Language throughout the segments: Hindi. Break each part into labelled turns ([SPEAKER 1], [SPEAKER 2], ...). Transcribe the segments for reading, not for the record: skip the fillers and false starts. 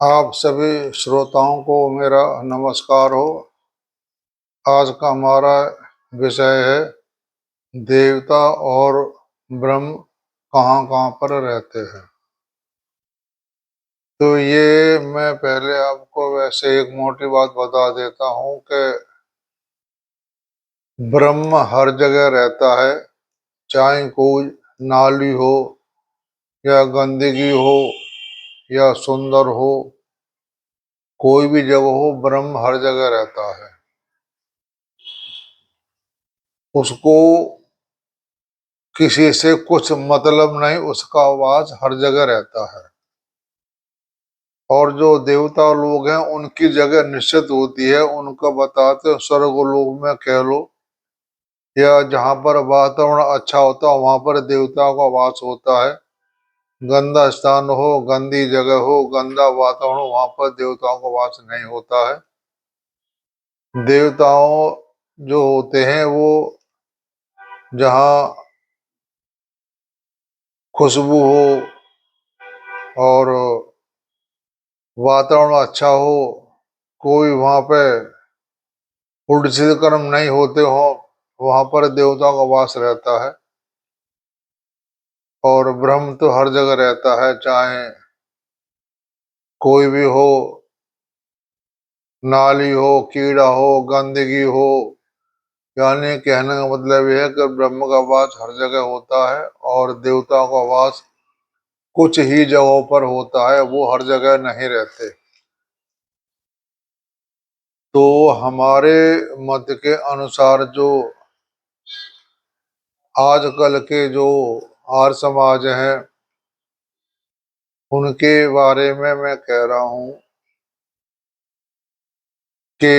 [SPEAKER 1] आप सभी श्रोताओं को मेरा नमस्कार हो। आज का हमारा विषय है देवता और ब्रह्म कहाँ कहाँ पर रहते हैं। तो ये मैं पहले आपको वैसे एक मोटी बात बता देता हूँ कि ब्रह्म हर जगह रहता है, चाहे कोई नाली हो या गंदगी हो या सुंदर हो, कोई भी जगह हो, ब्रह्म हर जगह रहता है। उसको किसी से कुछ मतलब नहीं, उसका आवाज हर जगह रहता है। और जो देवता लोग हैं उनकी जगह निश्चित होती है, उनका बताते स्वर्ग लोग में कह लो या जहाँ पर वातावरण अच्छा होता है वहां पर देवताओं का वास होता है। गंदा स्थान हो, गंदी जगह हो, गंदा वातावरण हो, वहां पर देवताओं का वास नहीं होता है। देवताओं जो होते हैं वो जहाँ खुशबू हो और वातावरण अच्छा हो, कोई वहां पे उल्टे कर्म नहीं होते हो, वहां पर देवताओं का वास रहता है। और ब्रह्म तो हर जगह रहता है, चाहे कोई भी हो, नाली हो, कीड़ा हो, गंदगी हो। यानी कहने का मतलब यह है कि ब्रह्म का वास हर जगह होता है और देवताओं का वास कुछ ही जगहों पर होता है, वो हर जगह नहीं रहते। तो हमारे मत के अनुसार जो आजकल के जो आर्य समाज हैं उनके बारे में मैं कह रहा हूँ कि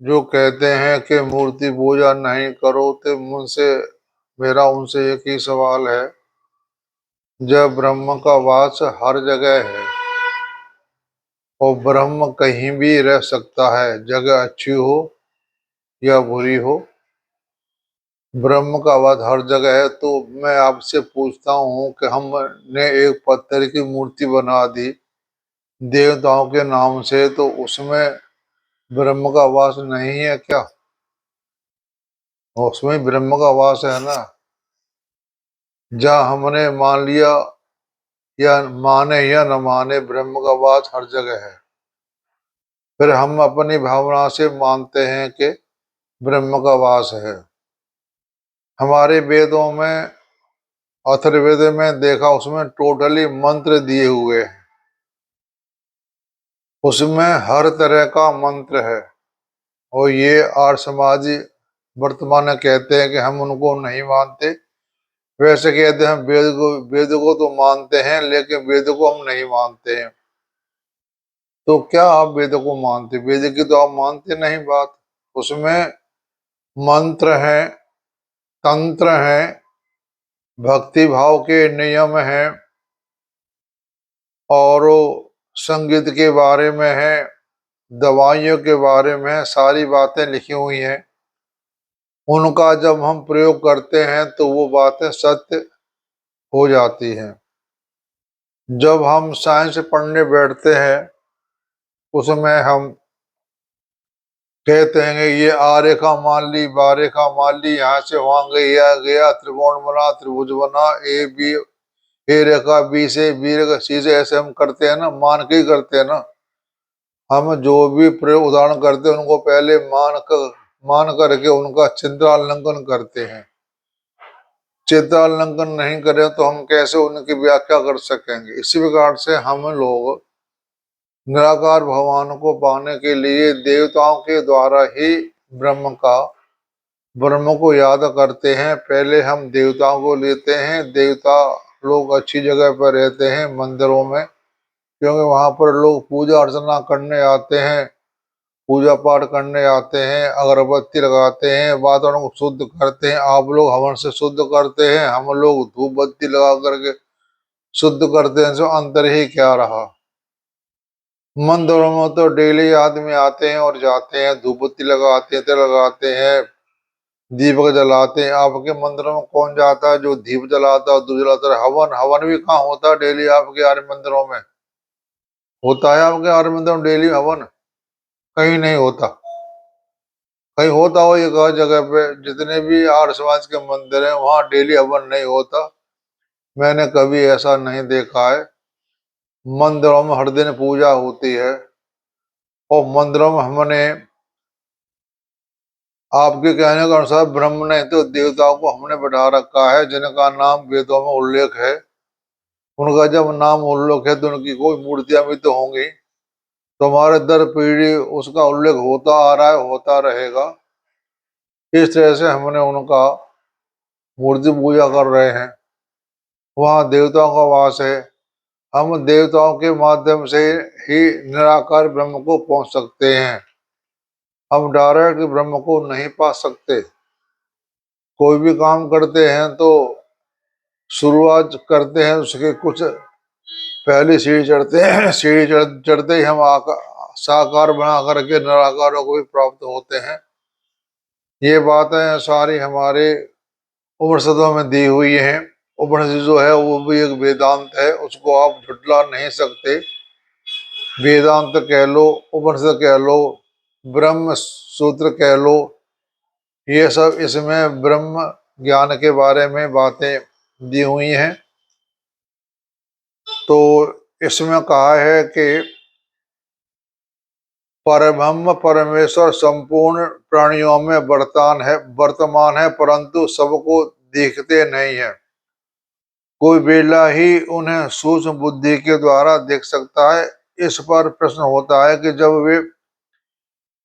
[SPEAKER 1] जो कहते हैं कि मूर्ति पूजा नहीं करो, तो मुझसे मेरा उनसे एक ही सवाल है। जब ब्रह्म का वास हर जगह है और ब्रह्म कहीं भी रह सकता है, जगह अच्छी हो या बुरी हो, ब्रह्म का वास हर जगह है, तो मैं आपसे पूछता हूँ कि हमने एक पत्थर की मूर्ति बना दी देवताओं के नाम से, तो उसमें ब्रह्म का वास नहीं है क्या? उसमें ब्रह्म का वास है ना। जहाँ हमने मान लिया या माने या न माने, ब्रह्म का वास हर जगह है। फिर हम अपनी भावना से मानते हैं कि ब्रह्म का वास है। हमारे वेदों में, अथर्ववेद में देखा, उसमें टोटली मंत्र दिए हुए हैं, उसमें हर तरह का मंत्र है। और ये आर्य समाजी वर्तमान में कहते हैं कि हम उनको नहीं मानते। वैसे कहते हैं हम वेद को तो मानते हैं, लेकिन वेद को हम नहीं मानते हैं। तो क्या आप वेद को मानते? वेद की तो आप मानते नहीं बात। उसमें मंत्र हैं, तंत्र हैं, भक्ति भाव के नियम हैं, और संगीत के बारे में है, दवाइयों के बारे में है, सारी बातें लिखी हुई हैं। उनका जब हम प्रयोग करते हैं तो वो बातें सत्य हो जाती हैं। जब हम साइंस पढ़ने बैठते हैं उसमें हम कहते हैं कि ये आ रेखा मान ली, बा रेखा मान ली, यहाँ से वहां गया गया, त्रिकोण बना, त्रिभुज बना, ए बी, ए रेखा बी से, बी रेखा सी से, ऐसे हम करते हैं ना, मान के ही करते हैं ना। हम जो भी प्रयोग उदाहरण करते हैं उनको पहले मान करके उनका चिंतालंघन करते हैं। चिंतालंघन नहीं करें तो हम कैसे उनकी व्याख्या कर सकेंगे? इसी प्रकार से हम लोग निराकार भगवान को पाने के लिए देवताओं के द्वारा ही ब्रह्म का ब्रह्म को याद करते हैं। पहले हम देवताओं को लेते हैं। देवता लोग अच्छी जगह पर रहते हैं, मंदिरों में, क्योंकि वहां पर लोग पूजा अर्चना करने आते हैं, पूजा पाठ करने आते हैं, अगरबत्ती लगाते हैं, वातावरण को शुद्ध करते हैं। आप लोग हवन से शुद्ध करते हैं, हम लोग धूप बत्ती लगा करके शुद्ध करते हैं। सो अंतर ही क्या रहा? मंदिरों में तो डेली आदमी आते हैं और जाते हैं, धूप बत्ती लगाते हैं, तेल लगाते हैं, दीपक जलाते हैं। आपके मंदिरों में कौन जाता है जो दीप जलाता है, दूध जलाता है? हवन हवन भी कहाँ होता है डेली आपके यार मंदिरों में? होता है आपके आर्य में डेली हवन? कहीं नहीं होता। कहीं होता हो एक आध जगह पे, जितने भी आर्य समाज के मंदिर हैं वहां डेली हवन नहीं होता। मैंने कभी ऐसा नहीं देखा है। मंदिरों में हर दिन पूजा होती है, और मंदिरों में हमने आपके कहने के अनुसार ब्रह्म नहीं तो देवताओं को हमने बैठा रखा है, जिनका नाम वेदों में उल्लेख है। उनका जब नाम उल्लेख है तो उनकी कोई मूर्तियां भी तो होंगी। तो हमारे दर पीढ़ी उसका उल्लेख होता आ रहा है, होता रहेगा। इस तरह से हमने उनका मूर्ति पूजा कर रहे हैं। वहाँ देवताओं का वास है। हम देवताओं के माध्यम से ही निराकार ब्रह्म को पहुंच सकते हैं। हम डायरेक्ट ब्रह्म को नहीं पा सकते। कोई भी काम करते हैं तो शुरुआत करते हैं, उसके कुछ पहली सीढ़ी चढ़ते हैं। सीढ़ी चढ़ते ही हम साकार बना करके निराकारों को भी प्राप्त होते हैं। ये बातें सारी हमारे उपनिषदों में दी हुई हैं। उपनिषद जो है वो भी एक वेदांत है, उसको आप झुटला नहीं सकते। वेदांत कह लो, उपनिषद कह लो, ब्रह्म सूत्र कह लो, ये सब इसमें ब्रह्म ज्ञान के बारे में बातें दी हुई हैं। तो इसमें कहा है कि परब्रह्म परमेश्वर संपूर्ण प्राणियों में वर्तमान है, परंतु सबको देखते नहीं है। कोई बेला ही उन्हें सूक्ष्म बुद्धि के द्वारा देख सकता है। इस पर प्रश्न होता है कि जब वे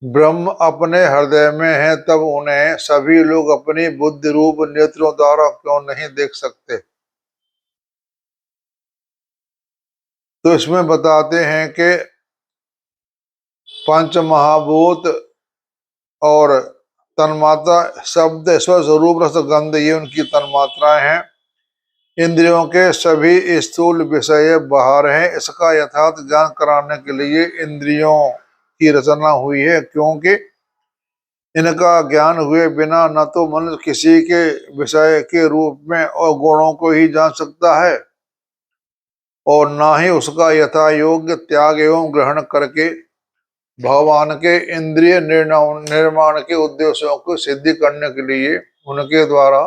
[SPEAKER 1] ब्रह्म अपने हृदय में है तब उन्हें सभी लोग अपनी बुद्धि रूप नेत्रों द्वारा क्यों नहीं देख सकते। तो इसमें बताते हैं कि पंच महाभूत और तन्मात्रा, शब्द स्वरूप रस गंध, ये उनकी तन्मात्राएं हैं। इंद्रियों के सभी स्थूल विषय बाहर हैं। इसका यथार्थ ज्ञान कराने के लिए इंद्रियों की रचना हुई है, क्योंकि इनका ज्ञान हुए बिना न तो मनुष्य किसी के विषय के रूप में और गुणों को ही जान सकता है, और न ही उसका यथा योग्य त्याग एवं ग्रहण करके भगवान के इंद्रिय निर्माण के उद्देश्यों को सिद्धि करने के लिए उनके द्वारा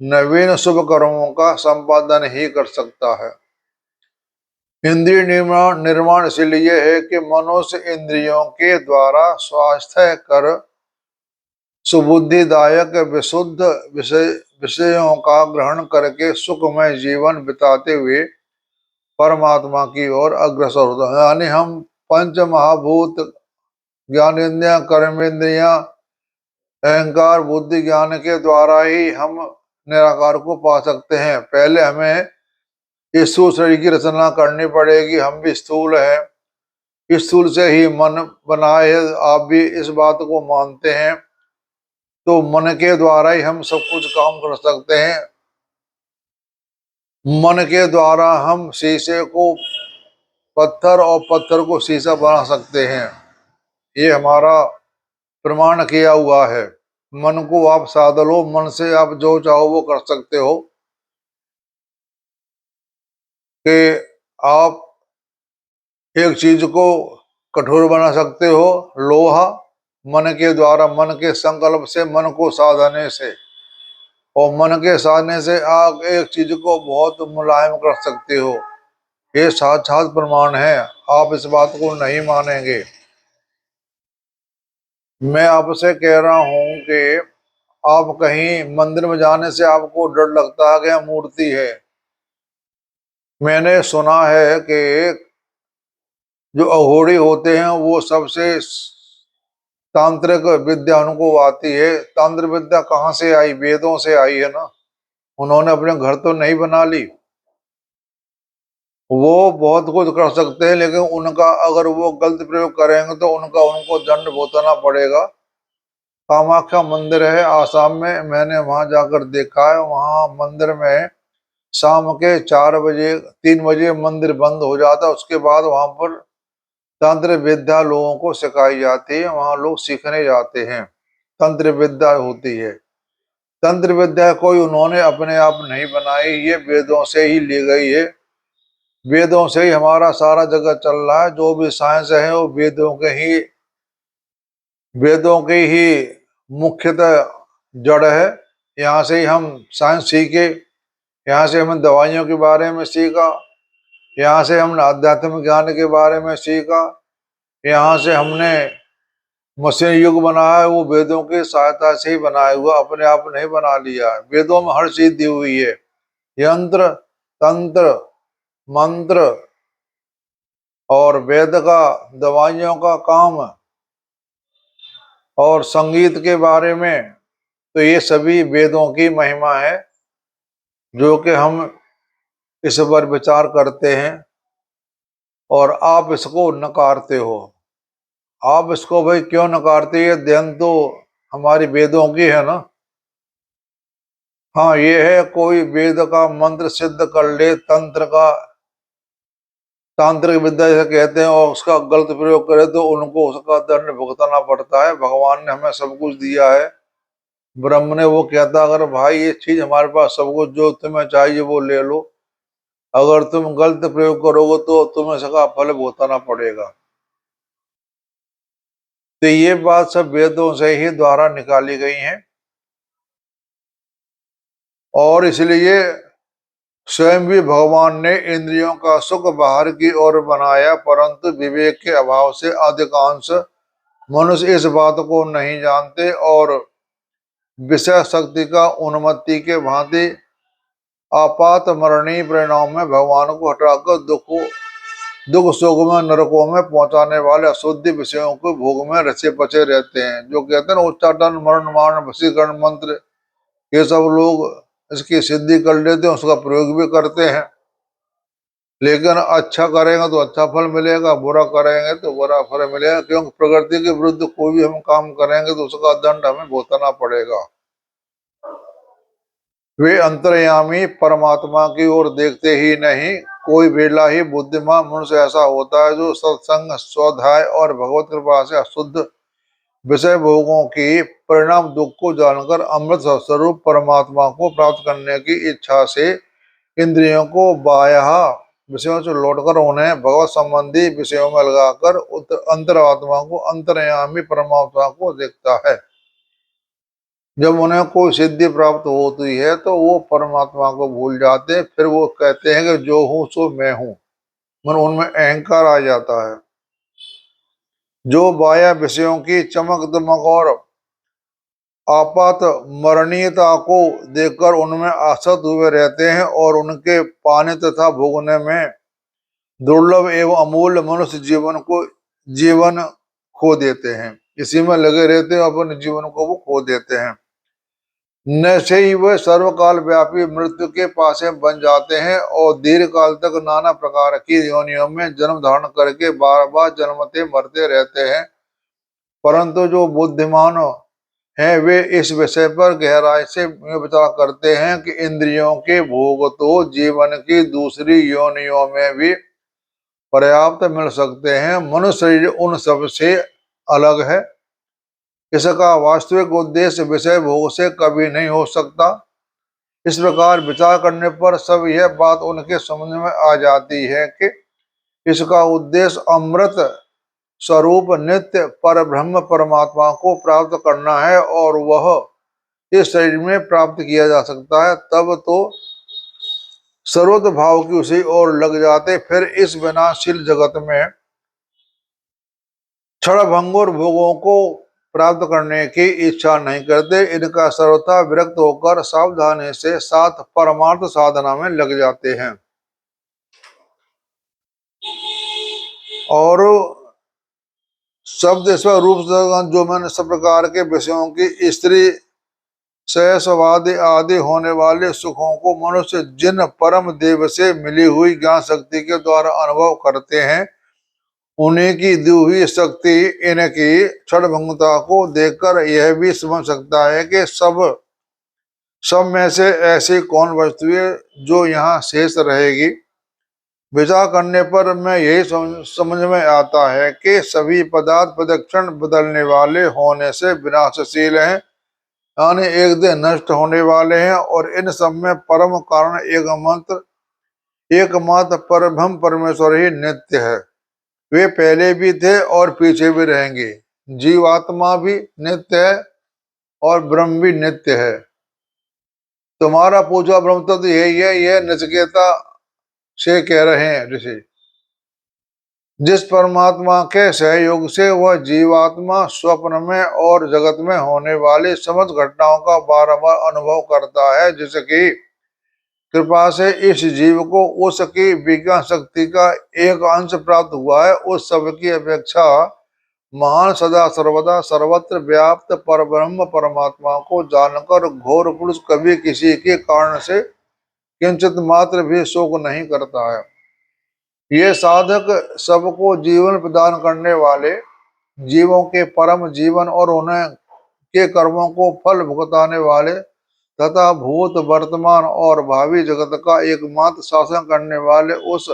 [SPEAKER 1] नवीन शुभ कर्मों का संपादन ही कर सकता है। इंद्रिय निर्माण इसलिए है कि मनुष्य इंद्रियों के द्वारा स्वास्थ्य कर सुबुद्धिदायक विशुद्ध विषयों का ग्रहण करके सुखमय जीवन बिताते हुए परमात्मा की ओर अग्रसर होता है। यानी हम पंच महाभूत, ज्ञानेन्द्रियां, कर्मेंद्रियां, अहंकार, बुद्धि, ज्ञान के द्वारा ही हम निराकार को पा सकते हैं। पहले हमें इस स्थूल शरीर की रचना करनी पड़ेगी। हम भी स्थूल हैं, इस स्थूल से ही मन बनाए है। आप भी इस बात को मानते हैं। तो मन के द्वारा ही हम सब कुछ काम कर सकते हैं। मन के द्वारा हम शीशे को पत्थर और पत्थर को शीशा बना सकते हैं। ये हमारा प्रमाण किया हुआ है। मन को आप साध लो, मन से आप जो चाहो वो कर सकते हो। कि आप एक चीज को कठोर बना सकते हो, लोहा, मन के द्वारा, मन के संकल्प से, मन को साधने से, और मन के साधने से आप एक चीज को बहुत मुलायम कर सकते हो। ये साक्षात प्रमाण है। आप इस बात को नहीं मानेंगे। मैं आपसे कह रहा हूं कि आप कहीं मंदिर में जाने से आपको डर लगता है कि यहाँ मूर्ति है। मैंने सुना है कि जो अघोरी होते हैं वो सबसे तांत्रिक विद्या उनको आती है। तांत्रिक विद्या कहाँ से आई? वेदों से आई है ना। उन्होंने अपने घर तो नहीं बना ली। वो बहुत कुछ कर सकते हैं, लेकिन उनका अगर वो गलत प्रयोग करेंगे तो उनको दंड भुगतना पड़ेगा। कामाख्या मंदिर है आसाम में, मैंने वहां जाकर देखा है। वहां मंदिर में शाम के 4 बजे, 3 बजे मंदिर बंद हो जाता है। उसके बाद वहां पर तंत्र विद्या लोगों को सिखाई जाती है। वहां लोग सीखने जाते हैं। तंत्र विद्या होती है। तंत्र विद्या कोई उन्होंने अपने आप नहीं बनाई, ये वेदों से ही ली गई है। वेदों से ही हमारा सारा जगत चल रहा है। जो भी साइंस है वो वेदों के ही मुख्यतः जड़ है। यहाँ से ही हम साइंस सीखे, यहाँ से हमने दवाइयों के बारे में सीखा, यहाँ से हमने आध्यात्मिक ज्ञान के बारे में सीखा, यहाँ से हमने मशीन युग बनाया है, वो वेदों की सहायता से ही बनाया हुआ, अपने आप नहीं बना लिया है। वेदों में हर चीज दी हुई है, यंत्र तंत्र मंत्र और वेद का दवाइयों का काम और संगीत के बारे में, तो ये सभी वेदों की महिमा है जो कि हम इस पर विचार करते हैं। और आप इसको नकारते हो। आप इसको भाई क्यों नकारते? ये देन तो हमारी वेदों की है ना। हाँ, ये है कोई वेद का मंत्र सिद्ध कर ले, तंत्र का तांत्रिक विद्या जैसे कहते हैं, और उसका गलत प्रयोग करे तो उनको उसका दंड भुगतना पड़ता है। भगवान ने हमें सब कुछ दिया है। ब्रह्म ने वो कहता अगर भाई ये चीज हमारे पास सब कुछ जो तुम्हें चाहिए वो ले लो, अगर तुम गलत प्रयोग करोगे तो तुम्हें इसका फल भुगतना पड़ेगा। तो ये बात सब वेदों से ही द्वारा निकाली गई है। और इसलिए स्वयं भी भगवान ने इंद्रियों का सुख बाहर की ओर बनाया, परंतु विवेक के अभाव से अधिकांश मनुष्य इस बात को नहीं जानते और विषय शक्ति का उन्मत्ति के भांति आपात मरणीय परिणाम में भगवान को हटाकर दुख सुख में नरकों में पहुंचाने वाले अशुद्ध विषयों को भोग में रचे पचे रहते हैं। जो कहते हैं ना उच्चाटन मरण मारण वशीकरण मंत्र, ये सब लोग इसकी सिद्धि कर लेते हैं, उसका प्रयोग भी करते हैं। लेकिन अच्छा करेंगे तो अच्छा फल मिलेगा, बुरा करेंगे तो बुरा फल मिलेगा, क्योंकि प्रकृति के विरुद्ध कोई भी हम काम करेंगे तो उसका दंड हमें भुगतना पड़ेगा। वे अंतर्यामी परमात्मा की ओर देखते ही नहीं। कोई बेला ही बुद्धिमान मनुष्य ऐसा होता है जो सत्संग स्वाध्याय और भगवत कृपा से अशुद्ध विषय भोगों की परिणाम दुख को जानकर अमृत स्वरूप परमात्मा को प्राप्त करने की इच्छा से इंद्रियों को बाह्य विषयों से लौटकर उन्हें भगवत संबंधी विषयों में लगाकर अंतरात्मा को अंतर्यामी परमात्मा को देखता है। जब उन्हें कोई सिद्धि प्राप्त होती है तो वो परमात्मा को भूल जाते, फिर वो कहते हैं कि जो हूं सो मैं हूं, मन उनमें अहंकार आ जाता है। जो बाह्य विषयों की चमक दमक और आपात मरणीयता को देखकर उनमें आसक्त हुए रहते हैं और उनके पाने तथा भोगने में दुर्लभ एवं अमूल्य मनुष्य जीवन खो देते हैं। इसी में लगे रहते हैं, अपने जीवन को वो खो देते हैं। न से ही वह सर्वकाल व्यापी मृत्यु के पासे बन जाते हैं और दीर्घ काल तक नाना प्रकार की योनियों में जन्म धारण करके बार बार जन्मते मरते रहते हैं। परंतु जो बुद्धिमान हैं वे इस विषय पर गहराई से विचार करते हैं कि इंद्रियों के भोग तो जीवन की दूसरी योनियों में भी पर्याप्त मिल सकते हैं, मनुष्य शरीर उन सब से अलग है। इसका वास्तविक उद्देश्य विषय भोग से कभी नहीं हो सकता। इस प्रकार विचार करने पर सब यह बात उनके समझ में आ जाती है कि इसका उद्देश्य अमृत स्वरूप नित्य पर ब्रह्म परमात्मा को प्राप्त करना है और वह इस शरीर में प्राप्त किया जा सकता है। तब तो सर्वोत्त भाव की उसी ओर लग जाते, फिर इस विनाशील जगत में क्षण भंगुर भोगों को प्राप्त करने की इच्छा नहीं करते। इनका सर्वथा विरक्त होकर सावधानी से साथ परमार्थ साधना में लग जाते हैं। और शब्द रूप जो मैंने सब प्रकार के विषयों की स्त्री सहस्वादि आदि होने वाले सुखों को मनुष्य जिन परम देव से मिली हुई ज्ञान शक्ति के द्वारा अनुभव करते हैं, उन्हीं की दी हुई शक्ति इनकी क्षणभंगुरता को देखकर यह भी समझ सकता है कि सब में से ऐसी कौन वस्तु है जो यहाँ शेष रहेगी। विचार करने पर मैं यही समझ में आता है कि सभी पदार्थ प्रतिक्षण बदलने वाले होने से विनाशशील हैं, यानी एक दिन नष्ट होने वाले हैं, और इन सब में परम कारण एक मंत्र एकमात्र परब्रह्म परमेश्वर ही नित्य है। वे पहले भी थे और पीछे भी रहेंगे। जीवात्मा भी नित्य है और ब्रह्म भी नित्य है। तुम्हारा पूजा ब्रह्म तो यही है, यह नचिकेता से कह रहे हैं ऋषि। जिस परमात्मा के सहयोग से वह जीवात्मा स्वप्न में और जगत में होने वाली समस्त घटनाओं का बार बार अनुभव करता है, जिसकी कृपा से इस जीव को उसकी विज्ञान शक्ति का एक अंश प्राप्त हुआ है, उस सब की अपेक्षा महान सदा सर्वदा सर्वत्र व्याप्त परब्रह्म परमात्मा को जानकर घोर पुरुष कभी किसी के कारण से किंचित मात्र भी शोक नहीं करता है। ये साधक सबको जीवन प्रदान करने वाले, जीवों के परम जीवन और उन्हें के कर्मों को फल भुगताने वाले तथा भूत वर्तमान और भावी जगत का एकमात्र शासन करने वाले उस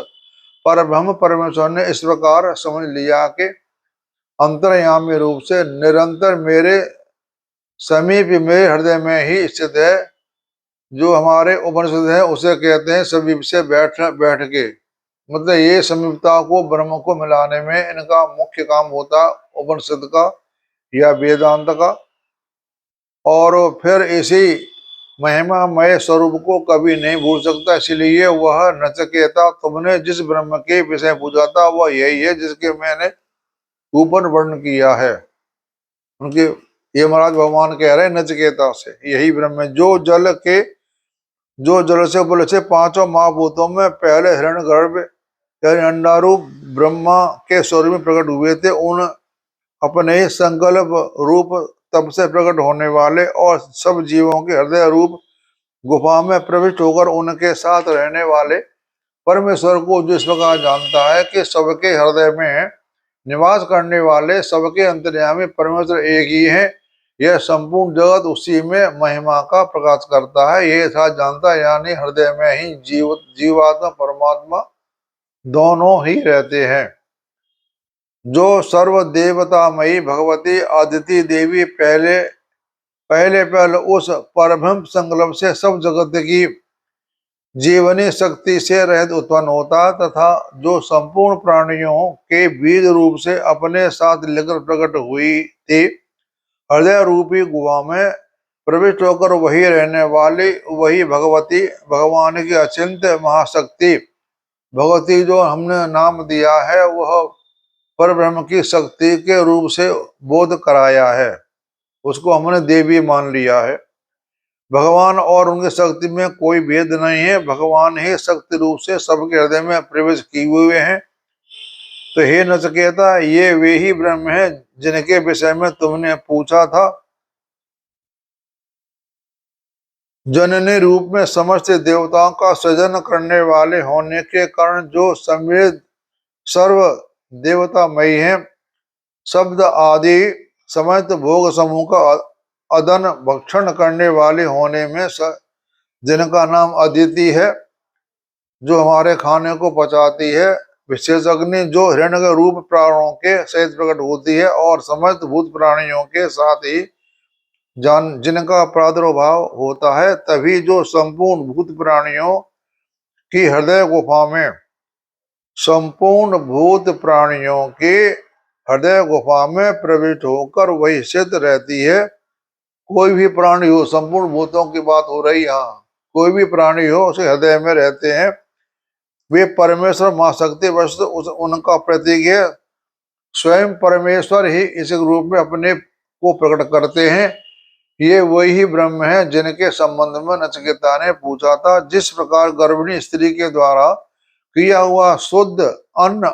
[SPEAKER 1] परब्रह्म परमेश्वर ने इस प्रकार समझ लिया कि अंतर्यामी रूप से निरंतर मेरे समीप मेरे हृदय में ही स्थित है। जो हमारे उपनिषद है उसे कहते हैं समीप से बैठ के, मतलब ये समीपता को ब्रह्म को मिलाने में इनका मुख्य काम होता उपनिषद का या वेदांत का। और फिर इसी महिमामय स्वरूप को कभी नहीं भूल सकता। इसलिए वह नचिकेता, तुमने जिस ब्रह्म के विषय पूछा था वह यही है जिसके मैंने ऊपर वर्णन किया है। उनके ये महाराज भगवान कह रहे हैं नचिकेता से, यही ब्रह्म है जो जल से बल से पांचों महाभूतों में पहले हिरण्यगर्भ अंडारूप ब्रह्मा के स्वरूप में प्रकट हुए थे, उन अपने ही संकल्प रूप तब से प्रकट होने वाले और सब जीवों के हृदय रूप गुफा में प्रविष्ट होकर उनके साथ रहने वाले परमेश्वर को जिस प्रकार जानता है कि सबके हृदय में निवास करने वाले सबके अंतर्यामी परमेश्वर एक ही है, यह संपूर्ण जगत उसी में महिमा का प्रकाश करता है, यह साथ जानता है। यानी हृदय में ही जीवात्मा परमात्मा दोनों ही रहते हैं। जो सर्व देवतामयी भगवती आदिति देवी पहले उस परब्रह्म संकल्प से सब जगत की जीवनी शक्ति से रहित उत्पन्न होता तथा जो संपूर्ण प्राणियों के बीज रूप से अपने साथ लेकर प्रकट हुई थी, हृदय रूपी गुहा में प्रविष्ट होकर वही रहने वाली वही भगवती भगवान की अचिंत्य महाशक्ति भगवती जो हमने नाम दिया है, वह परब्रह्म की शक्ति के रूप से बोध कराया है, उसको हमने देवी मान लिया है। भगवान और उनकी शक्ति में कोई भेद नहीं है, भगवान ही शक्ति रूप से सबके हृदय में प्रवेश किए हुए हैं। तो हे नचिकेता, ये वे ही ब्रह्म है जिनके विषय में तुमने पूछा था। जननी रूप में समस्त देवताओं का सृजन करने वाले होने के कारण जो समृद्ध सर्व देवतामयी है, शब्द आदि समस्त भोग समूह का अदन भक्षण करने वाले होने में जिनका नाम अदिति है, जो हमारे खाने को पचाती है, विशेष अग्नि जो हिरण्य रूप प्राणों के सहित प्रकट होती है और समस्त भूत प्राणियों के साथ ही जिनका प्रादुर्भाव होता है, तभी जो संपूर्ण भूत प्राणियों की हृदय गुफा में संपूर्ण भूत प्राणियों के हृदय गुफा में प्रविष्ट होकर वही सिद्ध रहती है। कोई भी प्राणी हो, संपूर्ण भूतों की बात हो रही, यहाँ कोई भी प्राणी हो उसे हृदय में रहते हैं, वे परमेश्वर मां शक्ति वस्तु उनका प्रतीक है। स्वयं परमेश्वर ही इस रूप में अपने को प्रकट करते हैं। ये वही ब्रह्म है जिनके संबंध में नचिकेता ने पूछा था। जिस प्रकार गर्भिणी स्त्री के द्वारा किया हुआ शुद्ध अन्न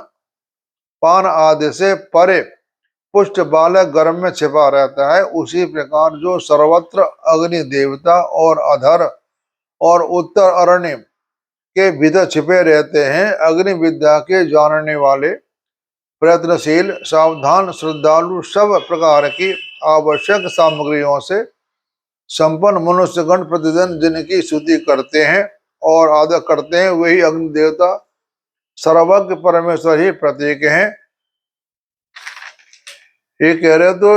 [SPEAKER 1] पान आदि से परे पुष्ट बालक गर्भ में छिपा रहता है, उसी प्रकार जो सर्वत्र अग्नि देवता और अधर और उत्तर अरण्य के भीतर छिपे रहते हैं, अग्नि विद्या के जानने वाले प्रयत्नशील सावधान श्रद्धालु सब प्रकार की आवश्यक सामग्रियों से संपन्न मनुष्यगण प्रतिदिन जिनकी स्तुति करते हैं और आदर करते हैं, वही अग्नि देवता सर्वज्ञ परमेश्वर ही प्रतीक हैं। ये कह रहे तो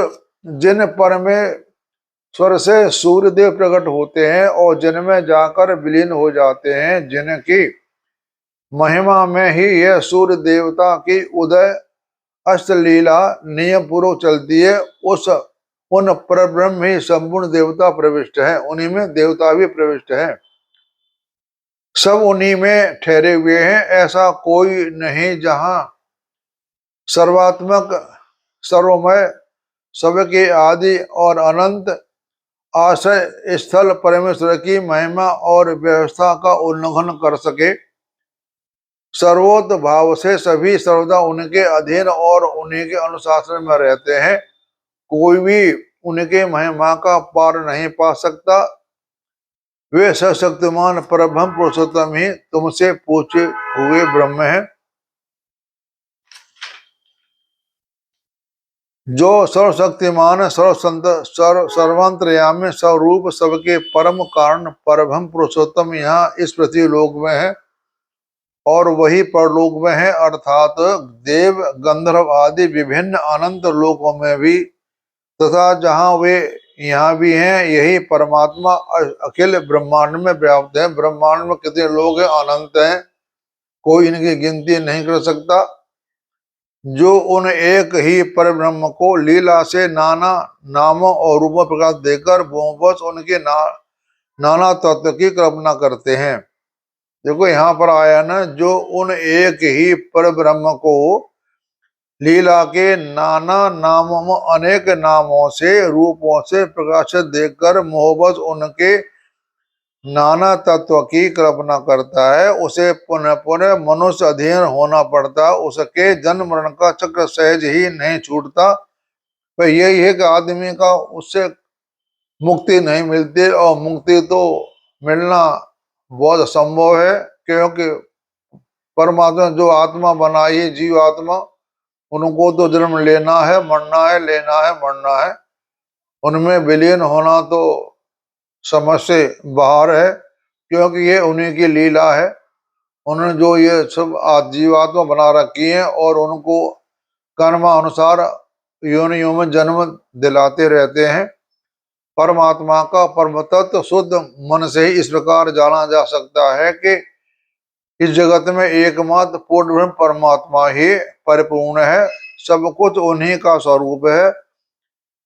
[SPEAKER 1] जिन परमेश्वर से सूर्य देव प्रकट होते हैं और जिनमें जाकर विलीन हो जाते हैं, जिनकी महिमा में ही यह सूर्य देवता की उदय अस्त लीला नियम पूर्वक चलती है। उन परब्रह्म ही संपूर्ण देवता प्रविष्ट है, उन्हीं में देवता भी प्रविष्ट है, सब उन्हीं में ठहरे हुए हैं। ऐसा कोई नहीं जहां सर्वात्मक सर्वमय सबके आदि और अनंत आश्रय स्थल परमेश्वर की महिमा और व्यवस्था का उल्लंघन कर सके। सर्वोत भाव से सभी सर्वदा उनके अधीन और उन्हीं के अनुशासन में रहते हैं। कोई भी उनके महिमा का पार नहीं पा सकता। वे सशक्तिमान परब्रह्म पुरुषोत्तम ही तुमसे पूछे हुए ब्रह्म हैं, जो सर्वशक्तिमान सर्वांतर्यामी स्वरूप सबके परम कारण परब्रह्म पुरुषोत्तम यहाँ इस पृथ्वी लोक में है और वही परलोक में है, अर्थात देव गंधर्व आदि विभिन्न अनंत लोकों में भी, तथा जहाँ वे यहाँ भी हैं। यही परमात्मा अखिल ब्रह्मांड में व्याप्त है। ब्रह्मांड में कितने लोग हैं? अनंत हैं, कोई इनकी गिनती नहीं कर सकता। जो उन एक ही परब्रह्म को लीला से नाना नामों और रूपों प्रकाश देकर बस उनके नाना तत्व की कल्पना करते हैं। देखो यहाँ पर आया ना, जो उन एक ही परब्रह्म को लीला के नाना नामों अनेक नामों से रूपों से प्रकाशित देखकर मोहब्बत उनके नाना तत्व की कल्पना करता है, उसे पुनः पुनः मनुष्य अधीन होना पड़ता, उसके जन्म मरण का चक्र सहज ही नहीं छूटता। पर यही है कि आदमी का उससे मुक्ति नहीं मिलती, और मुक्ति तो मिलना बहुत असंभव है, क्योंकि परमात्मा जो आत्मा बनाई जीव आत्मा, उनको तो जन्म लेना है, मरना है, लेना है, मरना है। उनमें विलीन होना तो समझ से बाहर है, क्योंकि ये उन्हीं की लीला है। उन्होंने जो ये सब जीवात्मा बना रखी है और उनको कर्मानुसार योनियों में जन्म दिलाते रहते हैं। परमात्मा का परम तत्व शुद्ध मन से ही इस प्रकार जाना जा सकता है कि इस जगत में एकमात्र पूर्ण ब्रह्म परमात्मा ही परिपूर्ण है, सब कुछ उन्हीं का स्वरूप है।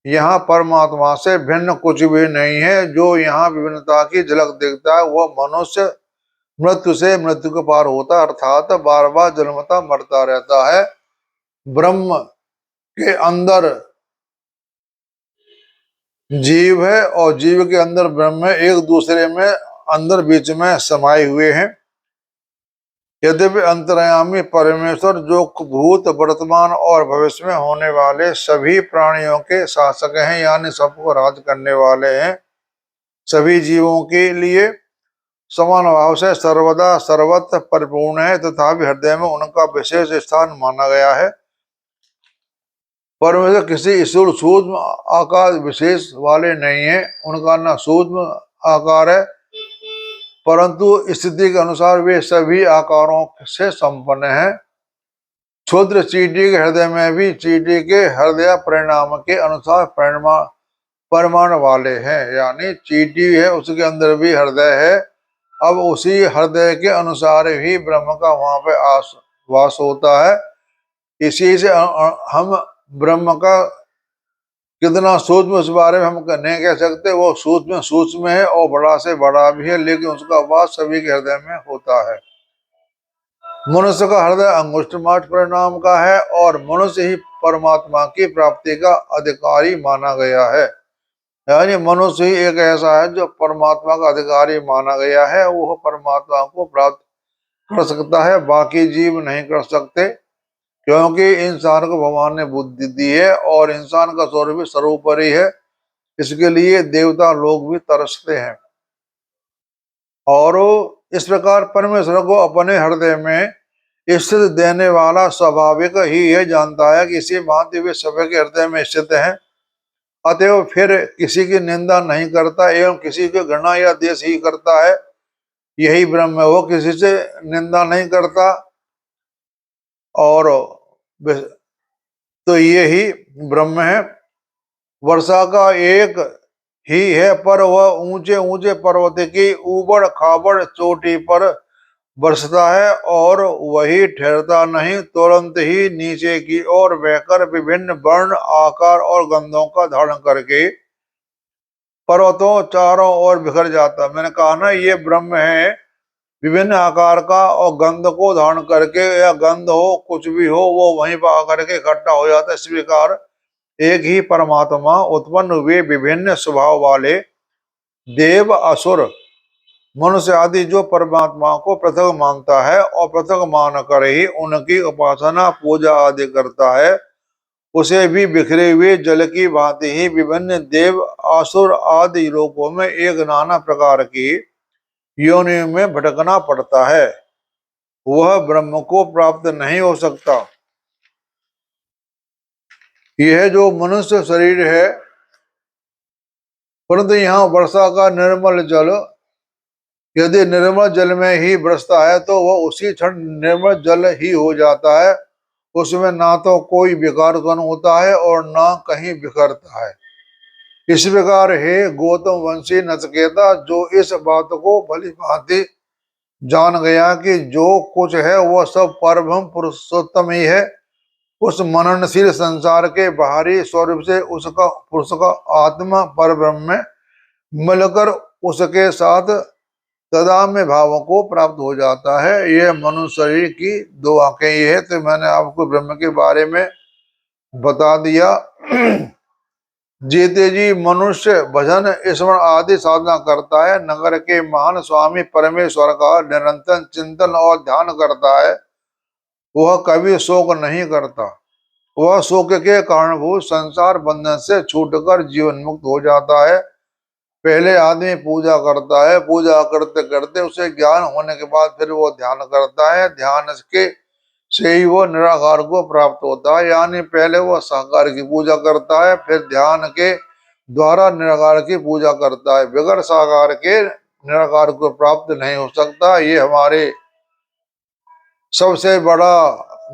[SPEAKER 1] यहाँ परमात्मा से भिन्न कुछ भी नहीं है। जो यहाँ विभिन्नता की झलक देखता है वह मनुष्य मृत्यु से मृत्यु के पार होता है, अर्थात बार बार जन्मता मरता रहता है। ब्रह्म के अंदर जीव है और जीव के अंदर ब्रह्म है, एक दूसरे में अंदर बीच में समाये हुए हैं। यद्यपि अंतर्यामी परमेश्वर जो भूत वर्तमान और भविष्य में होने वाले सभी प्राणियों के शासक हैं, यानी सबको राज करने वाले हैं, सभी जीवों के लिए समान भाव से सर्वदा सर्वत्र परिपूर्ण है, तथापि हृदय में उनका विशेष स्थान माना गया है। परमेश्वर किसी सूक्ष्म आकार विशेष वाले नहीं है, उनका न सूक्ष्म आकार है, परंतु स्थिति के अनुसार वे सभी आकारों से संपन्न है। क्षुद्र चींटी के हृदय में भी चींटी के हृदय परिणाम के अनुसार परमाणु वाले हैं, यानी चींटी है उसके अंदर भी हृदय है। अब उसी हृदय के अनुसार ही ब्रह्म का वहां पे वास होता है। इसी से हम ब्रह्म का कितना सूक्ष्म उस बारे में हम नहीं कह सकते। वो सूक्ष्म है और बड़ा से बड़ा भी है, लेकिन उसका वास सभी के हृदय में होता है। मनुष्य का हृदय अंगुष्ठ मात्र परिणाम का है और मनुष्य ही परमात्मा की प्राप्ति का अधिकारी माना गया है, यानी मनुष्य ही एक ऐसा है जो परमात्मा का अधिकारी माना गया है, वो परमात्मा को प्राप्त कर सकता है, बाकी जीव नहीं कर सकते, क्योंकि इंसान को भगवान ने बुद्धि दी है और इंसान का स्वरूप भी सर्वोपरि है। इसके लिए देवता लोग भी तरसते हैं। और इस प्रकार परमेश्वर को अपने हृदय में स्थित देने वाला स्वाभाविक ही यह जानता है कि इसी भांति वे सभी के हृदय में स्थित हैं, अतएव फिर किसी की निंदा नहीं करता एवं किसी की घृणा या द्वेष ही करता है। यही ब्रह्म है, वो किसी से निंदा नहीं करता। और तो ये ही ब्रह्म है। वर्षा का एक ही है, पर वह ऊंचे ऊंचे पर्वत की ऊबड़ खाबड़ चोटी पर बरसता है और वही ठहरता नहीं, तुरंत ही नीचे की ओर बहकर विभिन्न वर्ण, आकार और गंधों का धारण करके पर्वतों चारों ओर बिखर जाता। मैंने कहा ना, ये ब्रह्म है, विभिन्न आकार का और गंध को धारण करके, या गंध हो कुछ भी हो वो वहीं पर आकर के इकट्ठा हो जाता है। इस प्रकार एक ही परमात्मा उत्पन्न हुए विभिन्न स्वभाव वाले देव, असुर, मनुष्य आदि जो परमात्मा को पृथक मानता है और पृथक मान कर ही उनकी उपासना पूजा आदि करता है, उसे भी बिखरे हुए जल की भांति ही विभिन्न देव, असुर आदि लोकों में एक नाना प्रकार की योनियों में भटकना पड़ता है। वह ब्रह्म को प्राप्त नहीं हो सकता। यह जो मनुष्य शरीर है, परंतु यहाँ वर्षा का निर्मल जल यदि निर्मल जल में ही बरसता है तो वह उसी क्षण निर्मल जल ही हो जाता है। उसमें ना तो कोई विकार उत्पन्न होता है और ना कहीं बिखरता है। इस प्रकार हे गौतम वंशी नचिकेता, जो इस बात को भली भांति जान गया कि जो कुछ है वह सब परब्रह्म पुरुषोत्तम ही है, उस मननशील संसार के बाहरी स्वरूप से उसका पुरुष का आत्मा परब्रह्म में मिलकर उसके साथ तदाम्य भावों को प्राप्त हो जाता है। यह मनुष्य शरीर की दो आंखें ये है। तो मैंने आपको ब्रह्म के बारे में बता दिया। जीते जी मनुष्य भजन स्मरण आदि साधना करता है, नगर के महान स्वामी परमेश्वर का निरंतर चिंतन और ध्यान करता है, वह कभी शोक नहीं करता। वह शोक के कारणभूत संसार बंधन से छूटकर जीवन मुक्त हो जाता है। पहले आदमी पूजा करता है, पूजा करते करते उसे ज्ञान होने के बाद फिर वो ध्यान करता है, ध्यान के से ही वो निराकार को प्राप्त होता है। यानी पहले वो साकार की पूजा करता है, फिर ध्यान के द्वारा निराकार की पूजा करता है। बगैर साकार के निराकार को प्राप्त नहीं हो सकता। ये हमारे सबसे बड़ा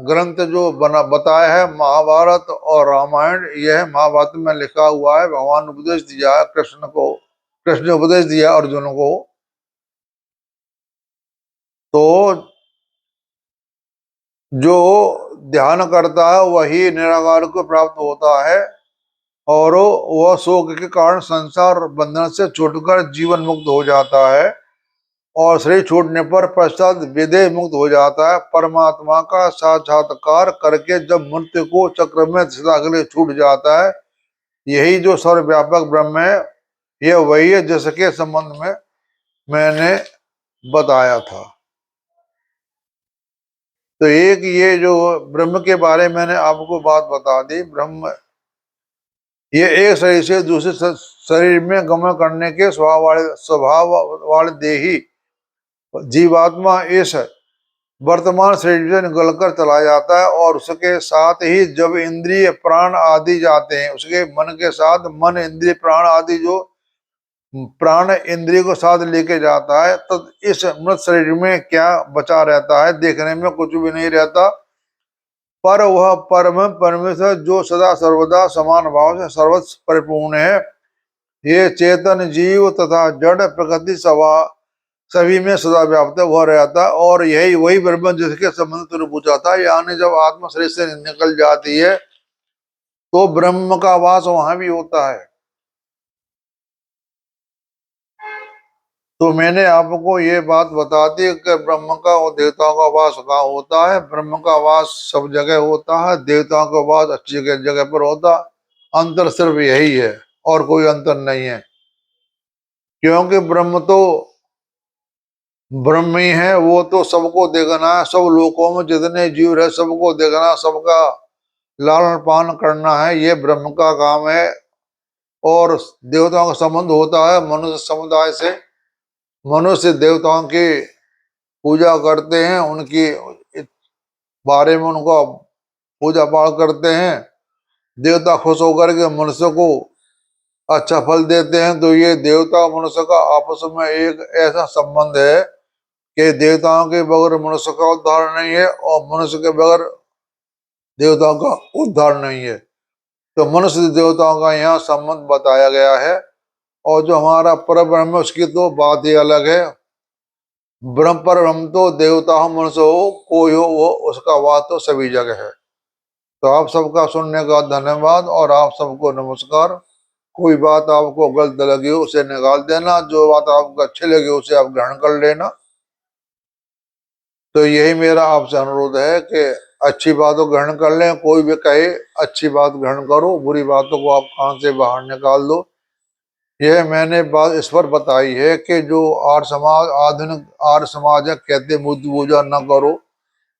[SPEAKER 1] ग्रंथ जो बना बताया है महाभारत और रामायण, यह महाभारत में लिखा हुआ है। भगवान ने उपदेश दिया है कृष्ण को, कृष्ण ने उपदेश दिया अर्जुन को। तो जो ध्यान करता है वही निराकार को प्राप्त होता है और वह शोक के कारण संसार बंधन से छूटकर जीवन मुक्त हो जाता है और शरीर छूटने पर पश्चात विदेह मुक्त हो जाता है। परमात्मा का साक्षात्कार करके जब मृत्यु को चक्र में सदा के लिए छूट जाता है, यही जो सर्वव्यापक ब्रह्म है, यह वही है जिसके संबंध में मैंने बताया था। तो एक ये जो ब्रह्म के बारे में मैंने आपको बात बता दी, ब्रह्म ये एक शरीर से दूसरे शरीर में गमन करने के स्वभाव वाले देही जीवात्मा इस वर्तमान शरीर से निकलकर चला जाता है और उसके साथ ही जब इंद्रिय प्राण आदि जाते हैं, उसके मन के साथ मन इंद्रिय प्राण आदि जो प्राण इंद्रिय को साथ लेके जाता है, तो इस मृत शरीर में क्या बचा रहता है? देखने में कुछ भी नहीं रहता। पर वह परम परमेश्वर जो सदा सर्वदा समान भाव से सर्वत्र परिपूर्ण है, ये चेतन जीव तथा जड़ प्रकृति सभी में सदा व्याप्त वह रहता है और यही वही ब्रह्म जिसके संबंध तुरंत पूछा था। यानी जब आत्मा शरीर से निकल जाती है तो ब्रह्म का वास वहां भी होता है। तो मैंने आपको ये बात बता दी कि ब्रह्म का और देवताओं का वास कहाँ होता है। ब्रह्म का वास सब जगह होता है, देवताओं का वास अच्छी जगह पर होता। अंतर सिर्फ यही है और कोई अंतर नहीं है, क्योंकि ब्रह्म तो ब्रह्म ही है। वो तो सबको देखना है, सब लोकों में जितने जीव है सबको देखना, सबका लालन पालन करना है, ये ब्रह्म का काम है। और देवताओं का संबंध होता है मनुष्य समुदाय से। मनुष्य देवताओं की पूजा करते हैं, उनकी बारे में उनका पूजा पाठ करते हैं। देवता खुश होकर के मनुष्य को अच्छा फल देते हैं। तो ये देवता मनुष्य का आपस में एक ऐसा संबंध है कि देवताओं के बगैर मनुष्य का उद्धार नहीं है और मनुष्य के बगैर देवताओं का उद्धार नहीं है। तो मनुष्य देवताओं का यहाँ संबंध बताया गया है। और जो हमारा परब्रह्म है उसकी तो बात ही अलग है। ब्रह्म पर ब्रह्म तो देवता हो मनुष्य हो कोई हो वो उसका वास तो सभी जगह है। तो आप सबका सुनने का धन्यवाद और आप सबको नमस्कार। कोई बात आपको गलत लगी हो उसे निकाल देना, जो बात आपको अच्छी लगी उसे आप ग्रहण कर लेना। तो यही मेरा आपसे अनुरोध है कि अच्छी बातों ग्रहण कर लें। कोई भी कहे अच्छी बात ग्रहण करो, बुरी बातों को आप कान से बाहर निकाल दो। यह मैंने बात इस पर बताई है कि जो आर्य समाज आधुनिक आर्य समाज है कहते मूर्ति पूजा न करो,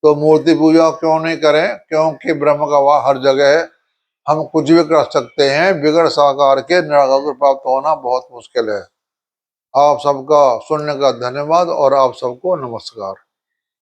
[SPEAKER 1] तो मूर्ति पूजा क्यों नहीं करें? क्योंकि ब्रह्म का वास हर जगह है। हम कुछ भी कर सकते हैं, बिगड़ साकार के निराकार को प्राप्त होना बहुत मुश्किल है। आप सबका सुनने का धन्यवाद और आप सबको नमस्कार।